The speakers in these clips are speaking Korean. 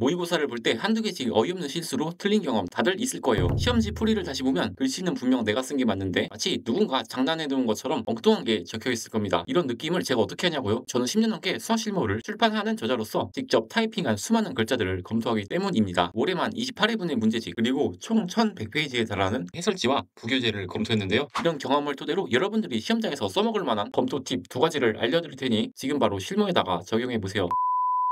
모의고사를 볼 때 한두 개씩 어이없는 실수로 틀린 경험 다들 있을 거예요. 시험지 풀이를 다시 보면 글씨는 분명 내가 쓴 게 맞는데 마치 누군가 장난해 놓은 것처럼 엉뚱한 게 적혀 있을 겁니다. 이런 느낌을 제가 어떻게 하냐고요? 저는 10년 넘게 수학 실무를 출판하는 저자로서 직접 타이핑한 수많은 글자들을 검토하기 때문입니다. 올해만 28회분의 문제집 그리고 총 1100페이지에 달하는 해설지와 부교재를 검토했는데요. 이런 경험을 토대로 여러분들이 시험장에서 써먹을 만한 검토 팁 두 가지를 알려드릴 테니 지금 바로 실무에다가 적용해 보세요.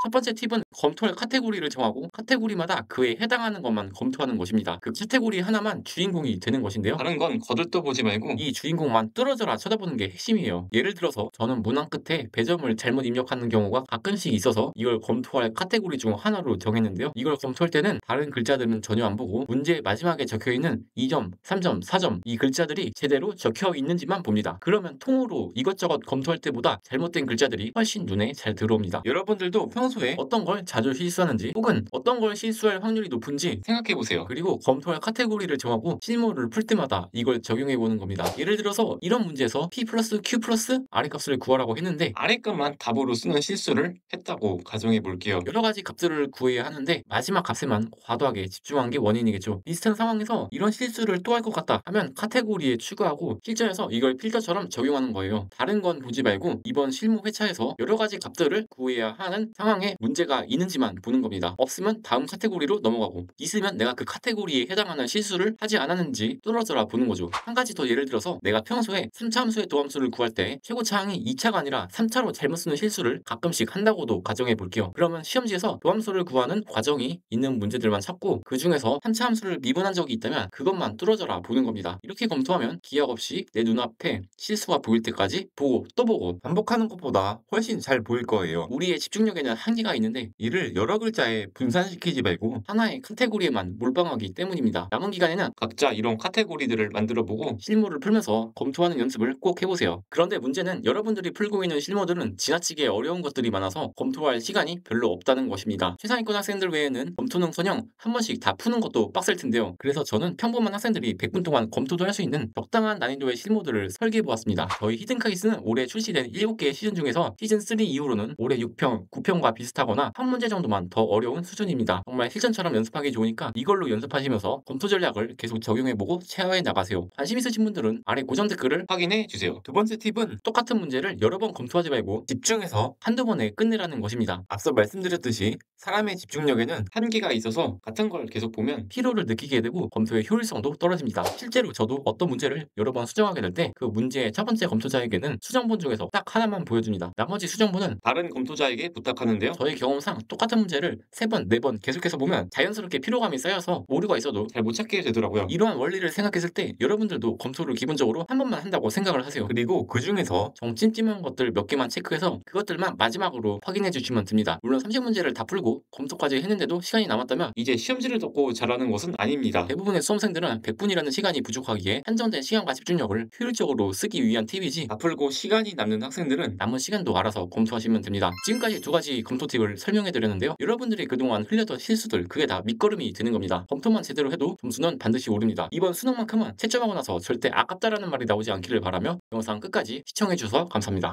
첫 번째 팁은 검토할 카테고리를 정하고 카테고리마다 그에 해당하는 것만 검토하는 것입니다. 그 카테고리 하나만 주인공이 되는 것인데요. 다른 건 거들떠보지 말고 이 주인공만 뚫어져라 쳐다보는 게 핵심이에요. 예를 들어서 저는 문항 끝에 배점을 잘못 입력하는 경우가 가끔씩 있어서 이걸 검토할 카테고리 중 하나로 정했는데요. 이걸 검토할 때는 다른 글자들은 전혀 안 보고 문제 마지막에 적혀있는 2점, 3점, 4점 이 글자들이 제대로 적혀 있는지만 봅니다. 그러면 통으로 이것저것 검토할 때보다 잘못된 글자들이 훨씬 눈에 잘 들어옵니다. 여러분들도 평소에 어떤 걸 자주 실수하는지 혹은 어떤 걸 실수할 확률이 높은지 생각해 보세요. 그리고 검토할 카테고리를 정하고 실무를 풀 때마다 이걸 적용해 보는 겁니다. 예를 들어서 이런 문제에서 P 플러스 Q 플러스 R의 값을 구하라고 했는데 R의 값만 답으로 쓰는 실수를 했다고 가정해 볼게요. 여러 가지 값들을 구해야 하는데 마지막 값에만 과도하게 집중한 게 원인이겠죠. 비슷한 상황에서 이런 실수를 또 할 것 같다 하면 카테고리에 추가하고 실전에서 이걸 필터처럼 적용하는 거예요. 다른 건 보지 말고 이번 실무 회차에서 여러 가지 값들을 구해야 하는 상황에 문제가 있는지만 보는 겁니다. 없으면 다음 카테고리로 넘어가고 있으면 내가 그 카테고리에 해당하는 실수를 하지 않았는지 뚫어져라 보는 거죠. 한 가지 더 예를 들어서 내가 평소에 3차 함수의 도함수를 구할 때 최고차 항이 2차가 아니라 3차로 잘못 쓰는 실수를 가끔씩 한다고도 가정해 볼게요. 그러면 시험지에서 도함수를 구하는 과정이 있는 문제들만 찾고 그 중에서 3차 함수를 미분한 적이 있다면 그것만 뚫어져라 보는 겁니다. 이렇게 검토하면 기약 없이 내 눈앞에 실수가 보일 때까지 보고 또 보고 반복하는 것보다 훨씬 잘 보일 거예요. 우리의 집중력에는 한계가 있는데 이를 여러 글자에 분산시키지 말고 하나의 카테고리에만 몰빵하기 때문입니다. 남은 기간에는 각자 이런 카테고리들을 만들어보고 실무를 풀면서 검토하는 연습을 꼭 해보세요. 그런데 문제는 여러분들이 풀고 있는 실무들은 지나치게 어려운 것들이 많아서 검토할 시간이 별로 없다는 것입니다. 최상위권 학생들 외에는 검토능커녕 한 번씩 다 푸는 것도 빡셀 텐데요. 그래서 저는 평범한 학생들이 100분 동안 검토도 할 수 있는 적당한 난이도의 실무들을 설계해보았습니다. 저희 히든카이스는 올해 출시된 7개의 시즌 중에서 시즌 3 이후로는 올해 6평, 9평과 비슷하거나 한 문제 정도만 더 어려운 수준입니다. 정말 실전처럼 연습하기 좋으니까 이걸로 연습하시면서 검토 전략을 계속 적용해보고 체화해 나가세요. 관심 있으신 분들은 아래 고정 댓글을 확인해 주세요. 두 번째 팁은 똑같은 문제를 여러 번 검토하지 말고 집중해서 한두 번에 끝내라는 것입니다. 앞서 말씀드렸듯이 사람의 집중력에는 한계가 있어서 같은 걸 계속 보면 피로를 느끼게 되고 검토의 효율성도 떨어집니다. 실제로 저도 어떤 문제를 여러 번 수정하게 될 때 그 문제의 첫 번째 검토자에게는 수정본 중에서 딱 하나만 보여줍니다. 나머지 수정본은 다른 검토자에게 부탁하는데요. 저의 경험상 똑같은 문제를 3번, 4번 계속해서 보면 자연스럽게 피로감이 쌓여서 오류가 있어도 잘 못 찾게 되더라고요. 이러한 원리를 생각했을 때 여러분들도 검토를 기본적으로 한 번만 한다고 생각을 하세요. 그리고 그 중에서 정 찜찜한 것들 몇 개만 체크해서 그것들만 마지막으로 확인해 주시면 됩니다. 물론 30문제를 다 풀고 검토까지 했는데도 시간이 남았다면 이제 시험지를 덮고 잘하는 것은 아닙니다. 대부분의 수험생들은 100분이라는 시간이 부족하기에 한정된 시간과 집중력을 효율적으로 쓰기 위한 팁이지 다 풀고 시간이 남는 학생들은 남은 시간도 알아서 검토하시면 됩니다. 지금까지 두 가지 검토 팁을 설명해 드렸는데요. 여러분들이 그동안 흘렸던 실수들 그게 다 밑거름이 되는 겁니다. 검토만 제대로 해도 점수는 반드시 오릅니다. 이번 수능만큼은 채점하고 나서 절대 아깝다라는 말이 나오지 않기를 바라며 영상 끝까지 시청해 주셔서 감사합니다.